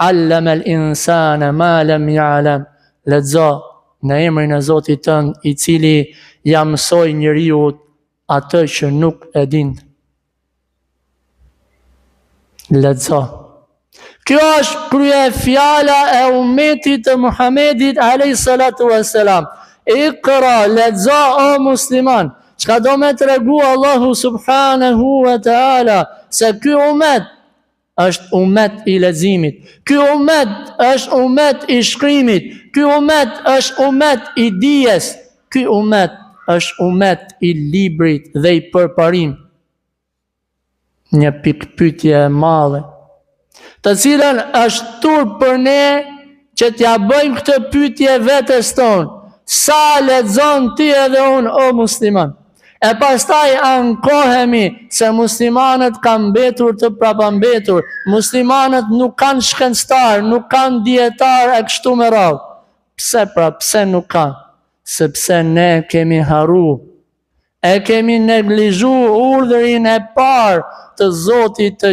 allama al-insana ma lam ya'lam. Lexo në emrin e Zotit tënd, i cili ja mësoi njeriu atë që nuk e dinte. Lexo. Kjo është krye fjala e ummetit të Muhamedit alayhi salatu wassalam. Iqra, lexo o musliman. Çka do me tregu Allahu subhanahu wa ta'ala se ky ummet është ummet i leximit. Ky ummet është ummet i shkrimit. Ky ummet është ummet i dijes. Ky ummet është ummet i librit dhe i përparim. Një pikpyetje e madhe, të cilën është turp për ne që t'ja bëjmë këtë pyetje vetes tonë. Sa lexon ti edhe unë o musliman? E pastaj ankohemi se muslimanët kanë mbetur të prapambetur, muslimanët nuk kanë shkencëtar, nuk kanë dietar e kështu me radhë. Pse pra, pse nuk kanë? Sepse ne kemi harru, e kemi neglizhu urdhrin e parë të Zotit të